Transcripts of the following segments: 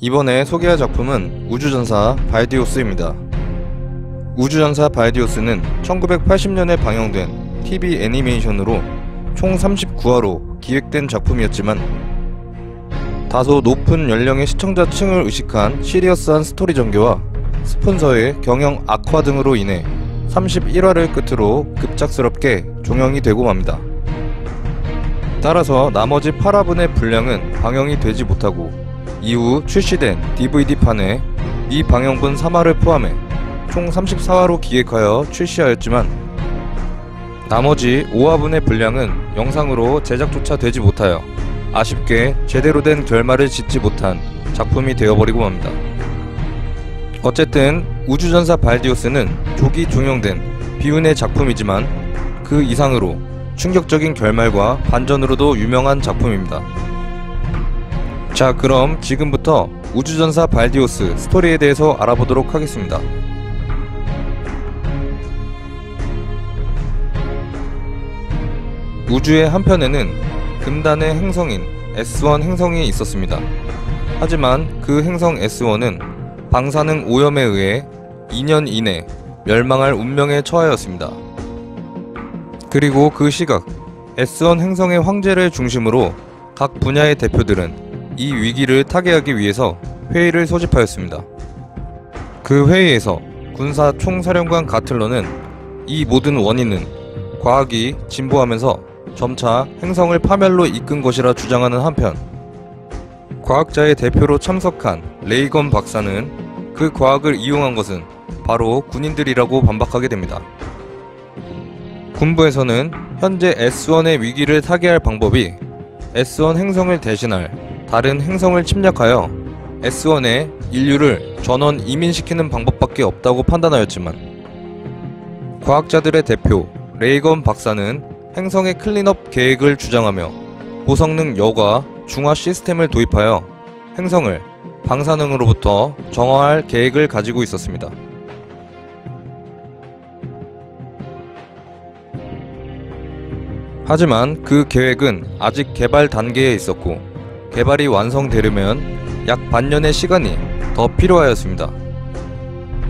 이번에 소개할 작품은 우주전사 발디오스입니다. 우주전사 발디오스는 1980년에 방영된 TV 애니메이션으로 총 39화로 기획된 작품이었지만 다소 높은 연령의 시청자층을 의식한 시리어스한 스토리 전개와 스폰서의 경영 악화 등으로 인해 31화를 끝으로 급작스럽게 종영이 되고 맙니다. 따라서 나머지 8화분의 분량은 방영이 되지 못하고 이후 출시된 DVD판에 미방영분 3화를 포함해 총 34화로 기획하여 출시하였지만 나머지 5화분의 분량은 영상으로 제작조차 되지 못하여 아쉽게 제대로 된 결말을 짓지 못한 작품이 되어버리고 맙니다. 어쨌든 우주전사 발디오스는 조기 종영된 비운의 작품이지만 그 이상으로 충격적인 결말과 반전으로도 유명한 작품입니다. 자, 그럼 지금부터 우주전사 발디오스 스토리에 대해서 알아보도록 하겠습니다. 우주의 한편에는 금단의 행성인 S1 행성이 있었습니다. 하지만 그 행성 S1은 방사능 오염에 의해 2년 이내 멸망할 운명에 처하였습니다. 그리고 그 시각 S1 행성의 황제를 중심으로 각 분야의 대표들은 이 위기를 타개하기 위해서 회의를 소집하였습니다. 그 회의에서 군사 총사령관 가틀러는 이 모든 원인은 과학이 진보하면서 점차 행성을 파멸로 이끈 것이라 주장하는 한편, 과학자의 대표로 참석한 레이건 박사는 그 과학을 이용한 것은 바로 군인들이라고 반박하게 됩니다. 군부에서는 현재 S1의 위기를 타개할 방법이 S1 행성을 대신할 다른 행성을 침략하여 S1의 인류를 전원 이민시키는 방법밖에 없다고 판단하였지만, 과학자들의 대표 레이건 박사는 행성의 클린업 계획을 주장하며 고성능 여과 중화 시스템을 도입하여 행성을 방사능으로부터 정화할 계획을 가지고 있었습니다. 하지만 그 계획은 아직 개발 단계에 있었고 개발이 완성되려면 약 반년의 시간이 더 필요하였습니다.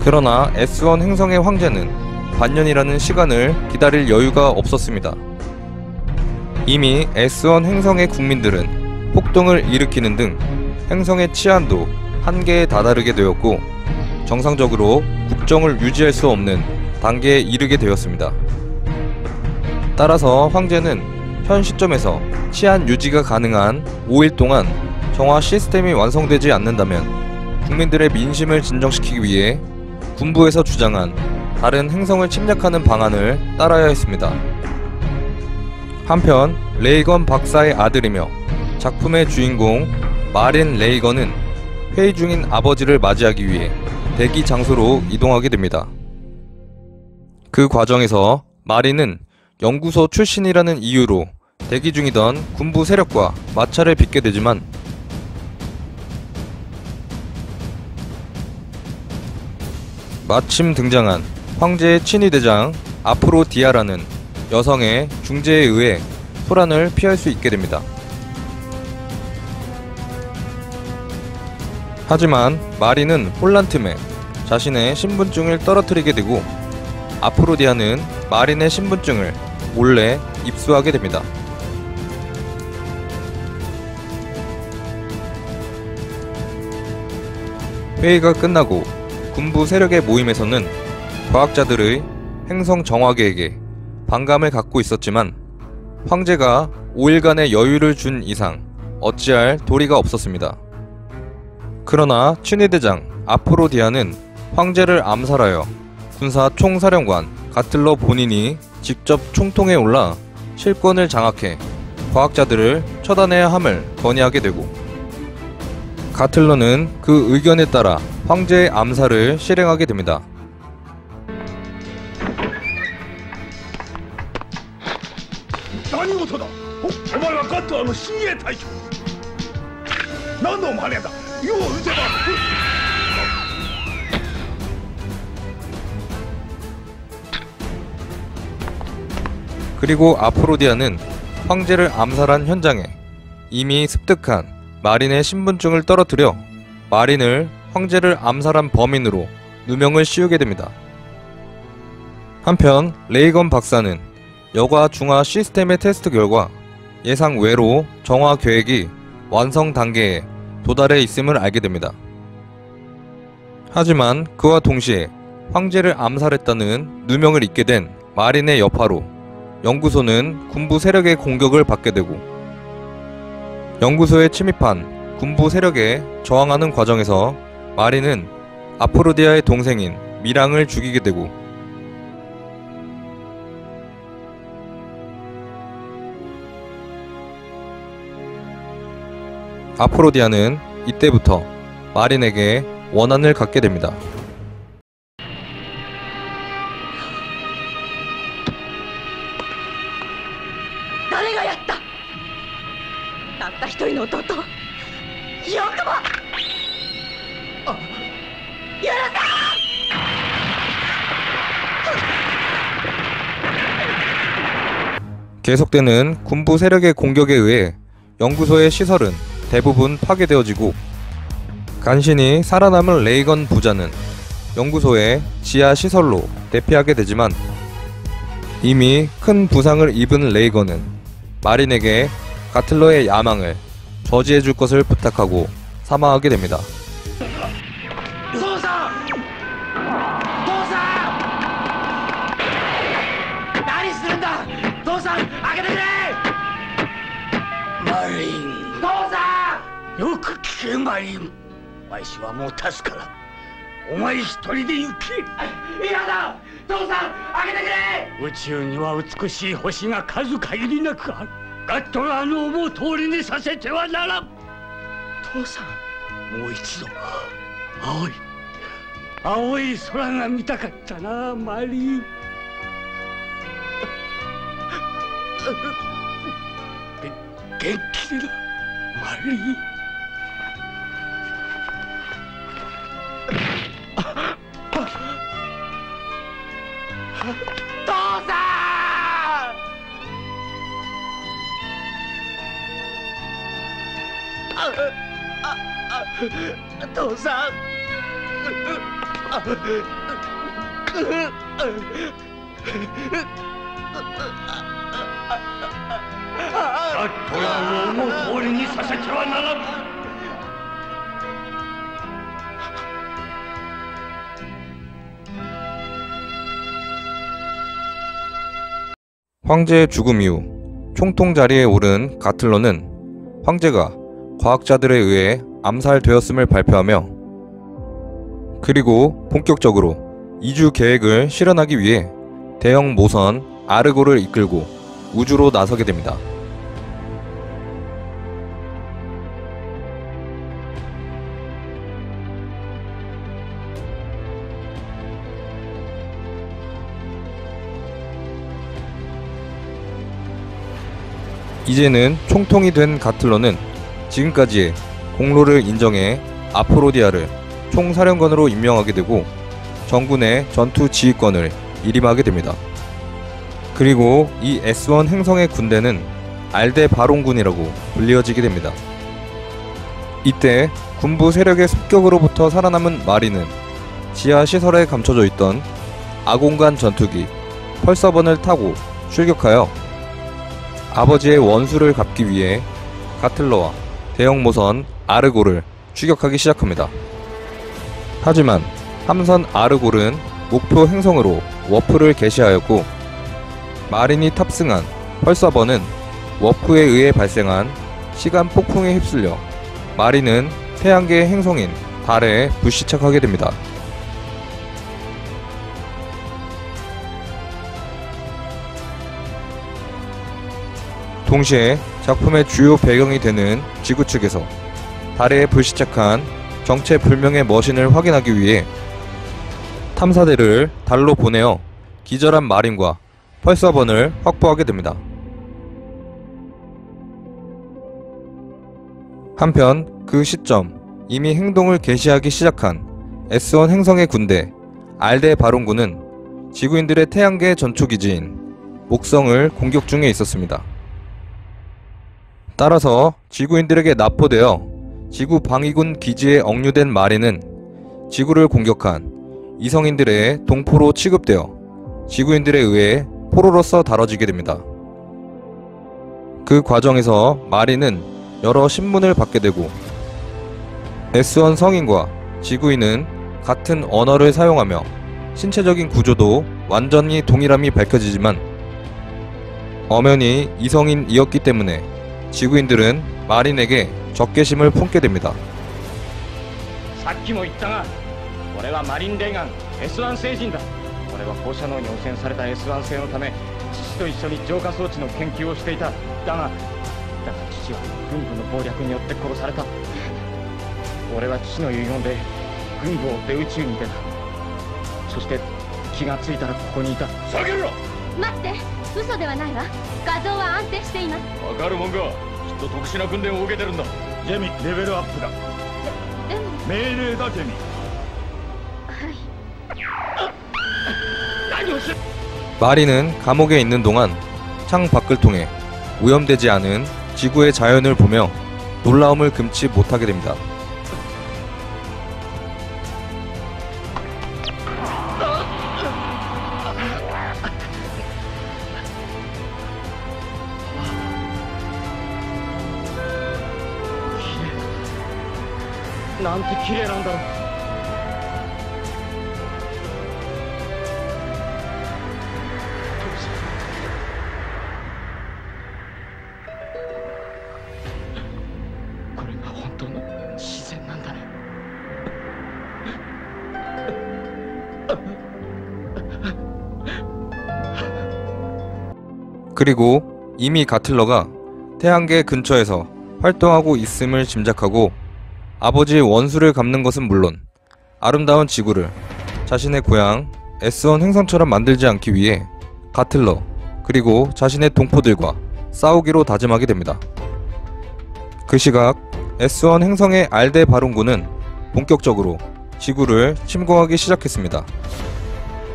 그러나 S1 행성의 황제는 반년이라는 시간을 기다릴 여유가 없었습니다. 이미 S1 행성의 국민들은 폭동을 일으키는 등 행성의 치안도 한계에 다다르게 되었고 정상적으로 국정을 유지할 수 없는 단계에 이르게 되었습니다. 따라서 황제는 현 시점에서 치안 유지가 가능한 5일 동안 정화 시스템이 완성되지 않는다면 국민들의 민심을 진정시키기 위해 군부에서 주장한 다른 행성을 침략하는 방안을 따라야 했습니다. 한편 레이건 박사의 아들이며 작품의 주인공 마린 레이건은 회의 중인 아버지를 맞이하기 위해 대기 장소로 이동하게 됩니다. 그 과정에서 마린은 연구소 출신이라는 이유로 대기 중이던 군부 세력과 마찰을 빚게 되지만 마침 등장한 황제의 친위대장 아프로디아라는 여성의 중재에 의해 소란을 피할 수 있게 됩니다. 하지만 마린은 혼란 틈에 자신의 신분증을 떨어뜨리게 되고 아프로디아는 마린의 신분증을 몰래 입수하게 됩니다. 회의가 끝나고 군부 세력의 모임에서는 과학자들의 행성 정화 계획에 반감을 갖고 있었지만 황제가 5일간의 여유를 준 이상 어찌할 도리가 없었습니다. 그러나 친위대장 아프로디아는 황제를 암살하여 군사 총사령관 가틀러 본인이 직접 총통에 올라 실권을 장악해 과학자들을 처단해야 함을 건의하게 되고 가틀러는 그 의견에 따라 황제의 암살을 실행하게 됩니다. 何事だ。お前はガットアの親衛隊長。何の真似だ。よう撃てば。 그리고 아프로디아는 황제를 암살한 현장에 이미 습득한 마린의 신분증을 떨어뜨려 마린을 황제를 암살한 범인으로 누명을 씌우게 됩니다. 한편 레이건 박사는 여과 중화 시스템의 테스트 결과 예상 외로 정화 계획이 완성 단계에 도달해 있음을 알게 됩니다. 하지만 그와 동시에 황제를 암살했다는 누명을 잊게 된 마린의 여파로 연구소는 군부 세력의 공격을 받게 되고, 연구소에 침입한 군부 세력에 저항하는 과정에서 마린은 아프로디아의 동생인 미랑을 죽이게 되고, 아프로디아는 이때부터 마린에게 원한을 갖게 됩니다. 誰がやった。たった一人の弟。よくも。許さん。 계속되는 군부 세력의 공격에 의해 연구소의 시설은 대부분 파괴되어지고, 간신히 살아남은 레이건 부자는 연구소의 지하 시설로 대피하게 되지만, 이미 큰 부상을 입은 레이건은 마린에게 가틀러의 야망을 저지해줄 것을 부탁하고 사망하게 됩니다. 父さん、父さん、何するんだ。父さん、開けてくれ。マリン、父さん、よく聞け。マリン、わしはもう助からん。お前一人で行け。嫌だ。父さん、開けてくれ。宇宙には美しい星が数限りなくある。ガットラーの思う通りにさせてはならん。父さん、もう一度青い空が見たかったな、マリー。元気でな、マリー。父さん、父さん。ガットラーの思う通りにさせてはならん。 황제의 죽음 이후 총통 자리에 오른 가틀러는 황제가 과학자들에 의해 암살되었음을 발표하며, 그리고 본격적으로 이주 계획을 실현하기 위해 대형 모선 아르고를 이끌고 우주로 나서게 됩니다. 이제는 총통이 된 가틀러는 지금까지의 공로를 인정해 아프로디아를 총사령관으로 임명하게 되고, 정군의 전투 지휘권을 일임하게 됩니다. 그리고 이 S1 행성의 군대는 알데바론군이라고 불리어지게 됩니다. 이때 군부 세력의 습격으로부터 살아남은 마린은 지하 시설에 감춰져 있던 아공간 전투기 펄서번을 타고 출격하여 아버지의 원수를 갚기 위해 가틀러와 대형 모선 아르골을 추격하기 시작합니다. 하지만 함선 아르골은 목표 행성으로 워프를 개시하였고, 마린이 탑승한 펄서번은 워프에 의해 발생한 시간 폭풍에 휩쓸려 마린은 태양계의 행성인 달에 불시착하게 됩니다. 동시에 작품의 주요 배경이 되는 지구 측에서 달에 불시착한 정체불명의 머신을 확인하기 위해 탐사대를 달로 보내어 기절한 마린과 펄서번을 확보하게 됩니다. 한편 그 시점 이미 행동을 개시하기 시작한 S1 행성의 군대 알데바론군은 지구인들의 태양계 전초기지인 목성을 공격 중에 있었습니다. 따라서 지구인들에게 납포되어 지구 방위군 기지에 억류된 마린은 지구를 공격한 이성인들의 동포로 취급되어 지구인들에 의해 포로로서 다뤄지게 됩니다. 그 과정에서 마린은 여러 신문을 받게 되고 S1 성인과 지구인은 같은 언어를 사용하며 신체적인 구조도 완전히 동일함이 밝혀지지만 엄연히 이성인이었기 때문에 지구인들은 마린에게 적개심을 품게 됩니다. さっきも言ったが、俺はマリンレーガン S1 星人だ。俺は放射能に汚染された S1 星のため父と一緒に浄化装置の研究をしていた。だが父は軍部の謀略によって殺された。俺は父の遺言で軍部を追って宇宙に出た。そして気がついたらここにいた。下げろ。待って、嘘ではないわ。画像は安定しています。わかるもんか。きっと特殊な訓練を受けてるんだ。ジェミ、レベルアップだ。でも命令だ、ジェミ。はい。何をし 마린은 감옥에 있는 동안 창 밖을 통해 오염되지 않은 지구의 자연을 보며 놀라움을 금치 못하게 됩니다. 나한테 기레란다. 이거本当の自然なんだね. 그리고 이미 가틀러가 태양계 근처에서 활동하고 있음을 짐작하고 아버지의 원수를 갚는 것은 물론 아름다운 지구를 자신의 고향 S1 행성처럼 만들지 않기 위해 가틀러 그리고 자신의 동포들과 싸우기로 다짐하게 됩니다. 그 시각 S1 행성의 알데바론군은 본격적으로 지구를 침공하기 시작했습니다.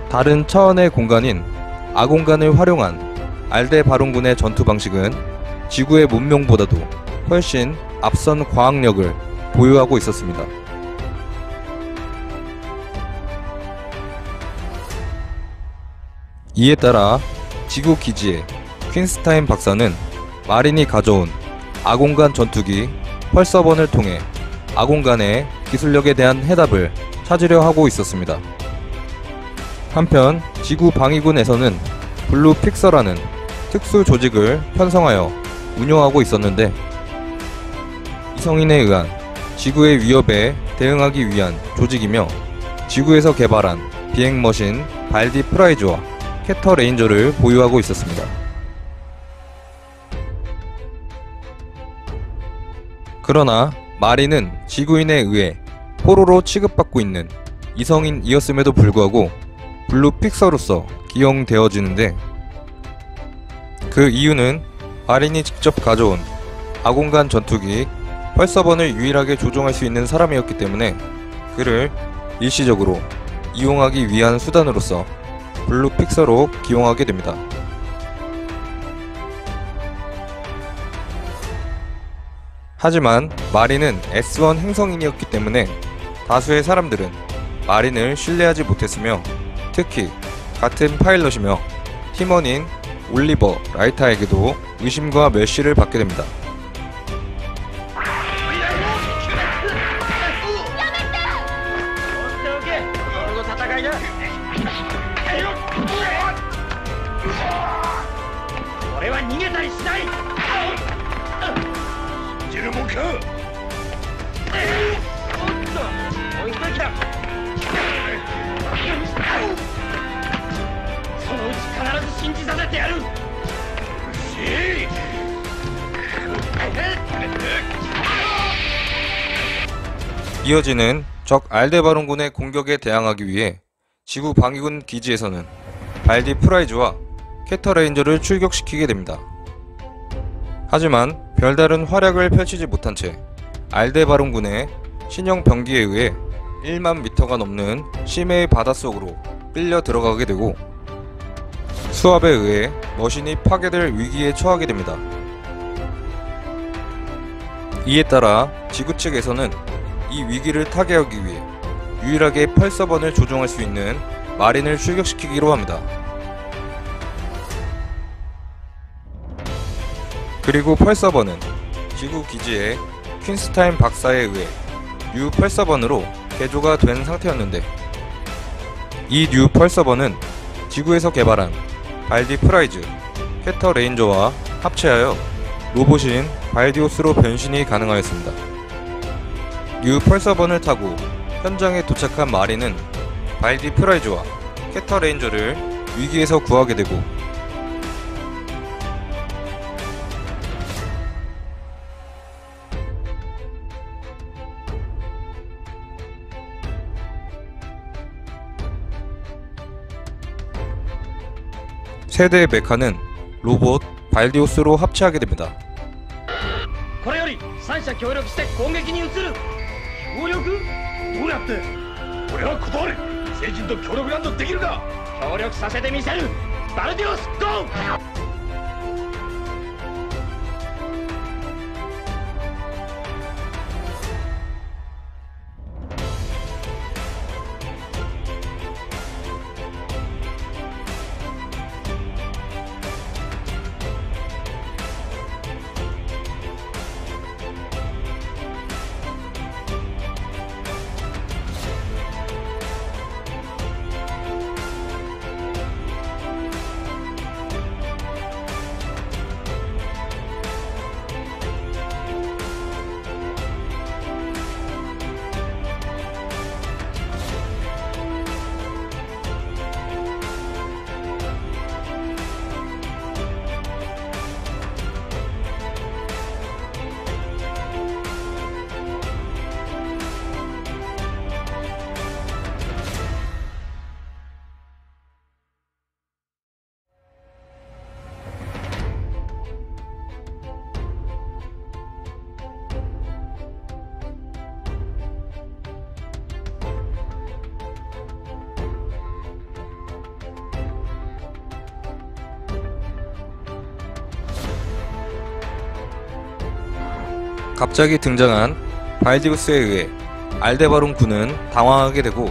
다른 차원의 공간인 아공간을 활용한 알데바론군의 전투 방식은 지구의 문명보다도 훨씬 앞선 과학력을 보유하고 있었습니다. 이에 따라 지구 기지의 퀸스타인 박사는 마린이 가져온 아공간 전투기 펄서번을 통해 아공간의 기술력에 대한 해답을 찾으려 하고 있었습니다. 한편 지구 방위군에서는 블루 픽서라는 특수 조직을 편성하여 운영하고 있었는데 이성인에 의한 지구의 위협에 대응하기 위한 조직이며 지구에서 개발한 비행머신 발디 프라이즈와 캐터 레인저를 보유하고 있었습니다. 그러나 마린은 지구인에 의해 포로로 취급받고 있는 이성인이었음에도 불구하고 블루 픽서로서 기용되어지는데 그 이유는 마린이 직접 가져온 아공간 전투기 펄서번을 유일하게 조종할 수 있는 사람이었기 때문에 그를 일시적으로 이용하기 위한 수단으로서 블루 픽서로 기용하게 됩니다. 하지만 마린은 S1 행성인이었기 때문에 다수의 사람들은 마린을 신뢰하지 못했으며 특히 같은 파일럿이며 팀원인 올리버 라이타에게도 의심과 멸시를 받게 됩니다. 이어지는 적 알데바론군의 공격에 대항하기 위해 지구 방위군 기지에서는 발디 프라이즈와 캐터 레인저를 출격시키게 됩니다. 하지만 별다른 활약을 펼치지 못한 채 알데바론군의 신형 병기에 의해 1만 미터가 넘는 심해의 바닷속으로 끌려 들어가게 되고 수압에 의해 머신이 파괴될 위기에 처하게 됩니다. 이에 따라 지구 측에서는 이 위기를 타개하기 위해 유일하게 펄서번을 조종할 수 있는 마린을 출격시키기로 합니다. 그리고 펄서번은 지구 기지의 퀸스타임 박사에 의해 뉴 펄서번으로 개조가 된 상태였는데, 이 뉴 펄서번은 지구에서 개발한 발디 프라이즈, 캐터 레인저와 합체하여 로봇인 발디오스로 변신이 가능하였습니다. 뉴 펄서번을 타고 현장에 도착한 마린은 발디 프라이즈와 캐터 레인저를 위기에서 구하게 되고, 세대의 메카는 로봇 발디오스로 합체하게 됩니다. これより三者協力して攻撃に移る。協力？どうやって？俺は断る。聖人と協力なんとできるか？協力させてみせる。バルディオスゴー！갑자기 등장한 발디우스에 의해 알데바론 군은 당황하게 되고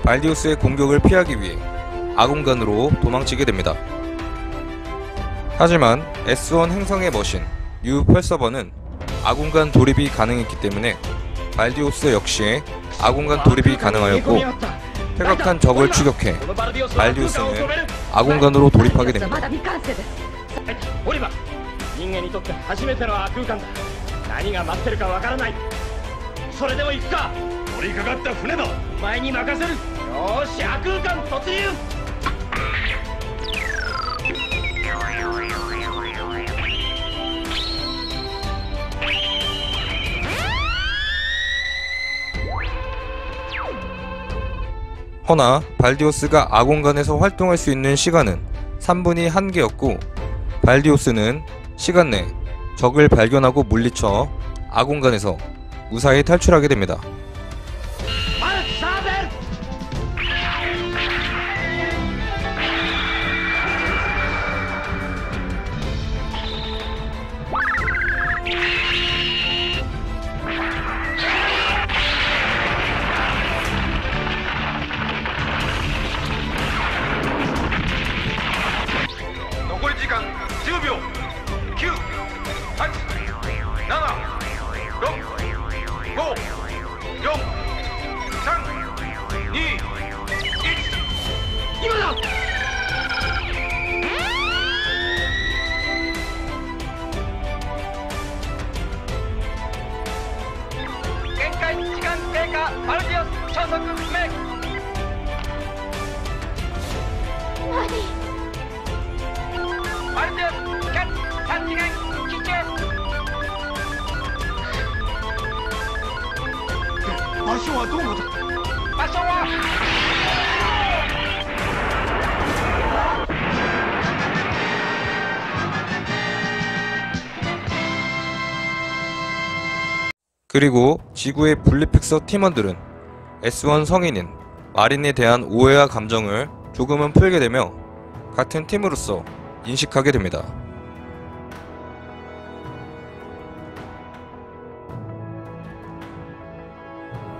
발디우스의 공격을 피하기 위해 아공간으로 도망치게 됩니다. 하지만 S1 행성의 머신 뉴 펄서번은 아공간 돌입이 가능했기 때문에 발디우스 역시 아공간 돌입이 가능하였고, 퇴각한 적을 추격해 발디우스는 아공간으로 돌입하게 됩니다. オリバー、人間にとって初めての亜空間だ。何が待ってるかわからない。それでも行くか。乗りかかった船だ。お前に任せる。よーし、亜空間突入。허나 발디오스가 아공간에서 활동할 수 있는 시간은 3분이 한계였고, 발디오스는 시간 내 적을 발견하고 물리쳐 아공간에서 무사히 탈출하게 됩니다. 그리고 지구의 분리픽서 팀원들은 S1 성인인 마린에 대한 오해와 감정을 조금은 풀게 되며 같은 팀으로서 인식하게 됩니다.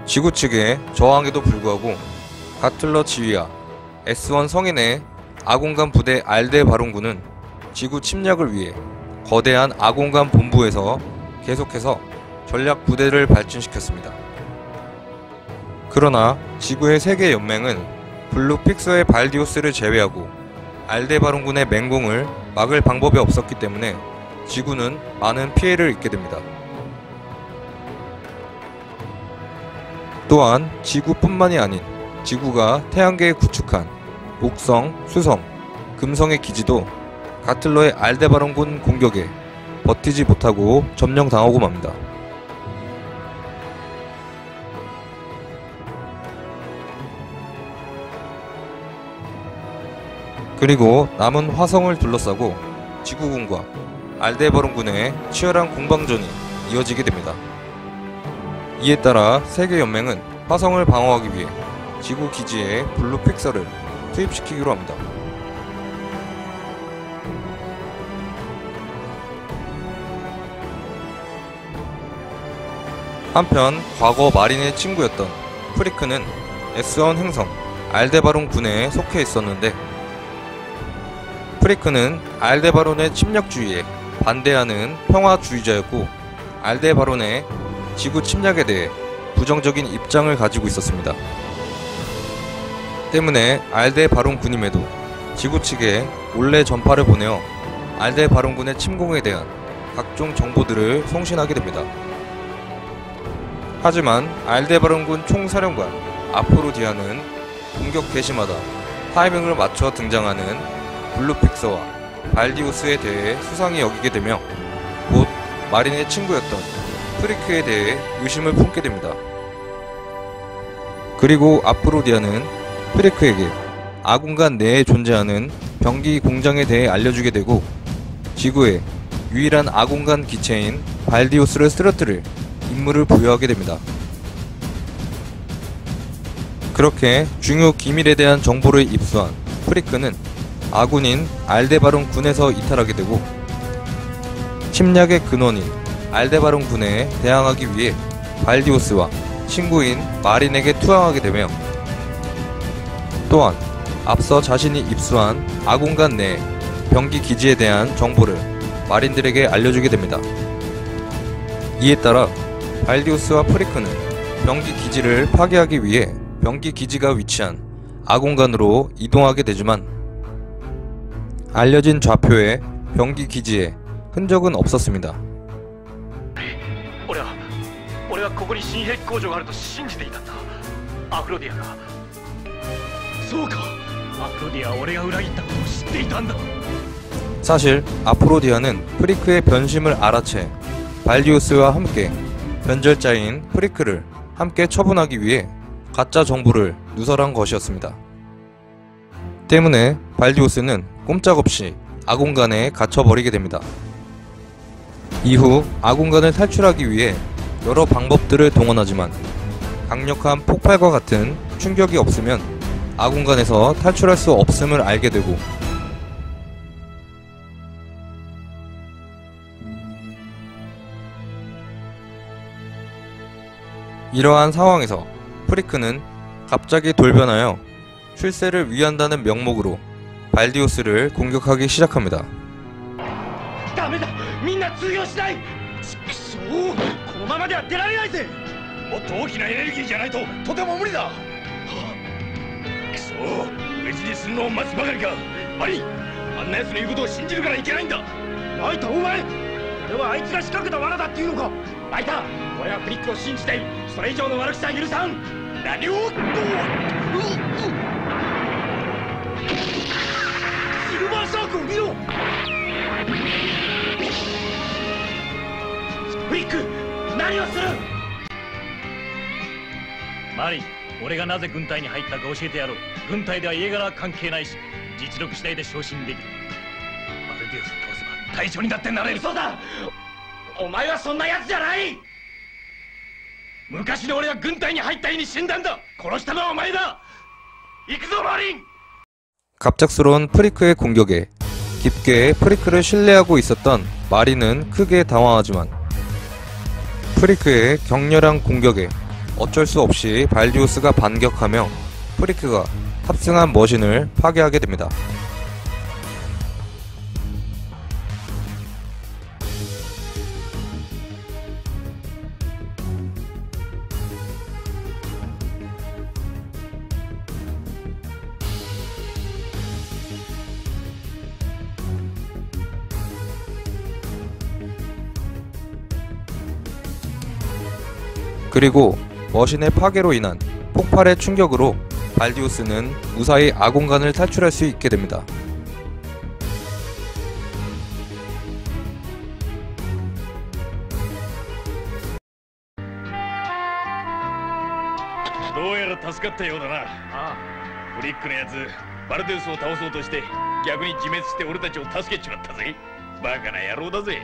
지구 측의 저항에도 불구하고 가틀러 지휘하 S1 성인의 아공간 부대 알데바론군은 지구 침략을 위해 거대한 아공간 본부에서 계속해서 전략 부대를 발진시켰습니다. 그러나 지구의 세계 연맹은 블루픽서의 발디오스를 제외하고 알데바론군의 맹공을 막을 방법이 없었기 때문에 지구는 많은 피해를 입게 됩니다. 또한 지구뿐만이 아닌 지구가 태양계에 구축한 목성, 수성, 금성의 기지도 가틀러의 알데바론군 공격에 버티지 못하고 점령당하고 맙니다. 그리고 남은 화성을 둘러싸고 지구군과 알데바론군의 치열한 공방전이 이어지게 됩니다. 이에 따라 세계연맹은 화성을 방어하기 위해 지구 기지에 블루픽서를 투입시키기로 합니다. 한편 과거 마린의 친구였던 프리크는 S1 행성 알데바론 군에 속해 있었는데, 프리크는 알데바론의 침략주의에 반대하는 평화주의자였고 알데바론의 지구 침략에 대해 부정적인 입장을 가지고 있었습니다. 때문에 알데바론 군임에도 지구 측에 몰래 전파를 보내어 알데바론군의 침공에 대한 각종 정보들을 송신하게 됩니다. 하지만 알데바론군 총사령관 아프로디아는 공격 개시마다 타이밍을 맞춰 등장하는 블루픽서와 발디오스에 대해 수상히 여기게 되며 곧 마린의 친구였던 프리크에 대해 의심을 품게 됩니다. 그리고 아프로디아는 프리크에게 아공간 내에 존재하는 병기 공장에 대해 알려주게 되고 지구의 유일한 아공간 기체인 발디오스를 쓰러뜨릴 임무를 부여하게 됩니다. 그렇게 중요 기밀에 대한 정보를 입수한 프리크는 아군인 알데바론 군에서 이탈하게 되고 침략의 근원인 알데바론 군에 대항하기 위해 발디오스와 친구인 마린에게 투항하게 되며, 또한 앞서 자신이 입수한 아공간 내 병기 기지에 대한 정보를 마린들에게 알려주게 됩니다. 이에 따라 발디오스와 프리크는 병기 기지를 파괴하기 위해 병기 기지가 위치한 아공간으로 이동하게 되지만 알려진 좌표에 병기 기지에 흔적은 없었습니다. 俺はここに新兵器工場があると信じていたんだ。アフロディアが。そうか。アフロディアは俺が裏切ったことを知っていたんだ。 사실 아프로디아는 프리크의 변심을 알아채 발디오스와 함께 변절자인 프리크를 함께 처분하기 위해 가짜 정보를 누설한 것이었습니다. 때문에 발디오스는 꼼짝없이 아공간에 갇혀버리게 됩니다. 이후 아공간을 탈출하기 위해 여러 방법들을 동원하지만 강력한 폭발과 같은 충격이 없으면 아공간에서 탈출할 수 없음을 알게 되고, 이러한 상황에서 프리크는 갑자기 돌변하여 출세를 위한다는 명목으로 발디오스를 공격하기 시작합니다. ダメだ、みんな通用しない。そう、このままでは出られないぜ。もっと大きなエネルギーじゃないととても無理だ。くそ、別にするのを待つばかりか。マリン、あんな奴の言うことを信じるからいけないんだ。ライタ、お前、俺はあいつが仕掛けた罠だっていうのか。ライタ、俺はフリックを信じている。それ以上の悪口は許さん。何をシルバーシャークを見ろ。フリック、何をする。マリン、俺がなぜ軍隊に入ったか教えてやろう。軍隊では家柄は関係ないし、実力次第で昇進できる。バルディオスを倒せば隊長にだってなれる。嘘だ、お前はそんなやつじゃない。昔の俺は軍隊に入った日に死んだんだ。殺したのはお前だ。行くぞマリン。 갑작스러운 프리크의 공격에 깊게 프리크를 신뢰하고 있었던 마린은 크게 당황하지만 프리크의 격렬한 공격에 어쩔 수 없이 발디우스가 반격하며 프리크가 탑승한 머신을 파괴하게 됩니다. 그리고 머신의 파괴로 인한 폭발의 충격으로 발디우스는 무사히 아공간을 탈출할 수 있게 됩니다. どうやら助かったようだな。ああ、フリックのやつバルデウスを倒そうとして逆に自滅して俺たちを助けちまったぜ。バカな野郎だぜ。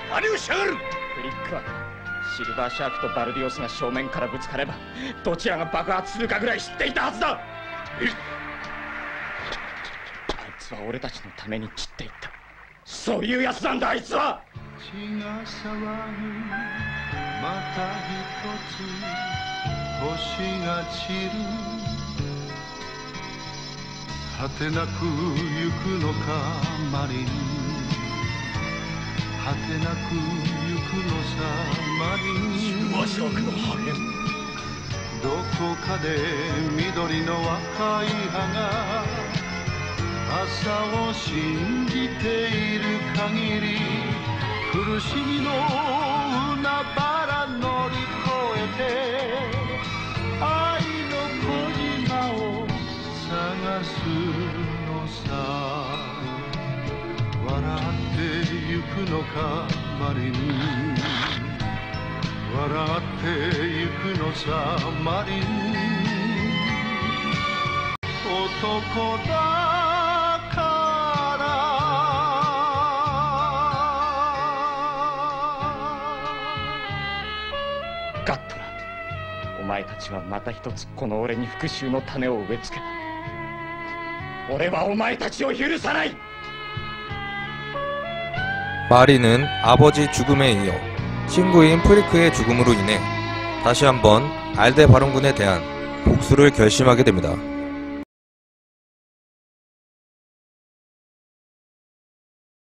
何をしやがる。フリックはシルバーシャークとバルディオスが正面からぶつかればどちらが爆発するかぐらい知っていたはずだ。あいつは俺たちのために散っていった。そういうやつなんだ、あいつは。血が騒ぐまた一つ星が散る果てなく行くのかマリン果てなく行くのさマリンシルバーシャークの破片どこかで緑の若い葉が朝を信じている限り苦しみの海原乗り越えて愛の小島を探すのさ笑ってゆくのかマリン笑ってゆくのさマリン男だガットラ、お前たちはまた一つこの俺に復讐の種を植え付けた。俺はお前たちを許さない。 마리는 아버지 죽음에 이어 친구인 프리크의 죽음으로 인해 다시 한번 알데바론군에 대한 복수를 결심하게 됩니다.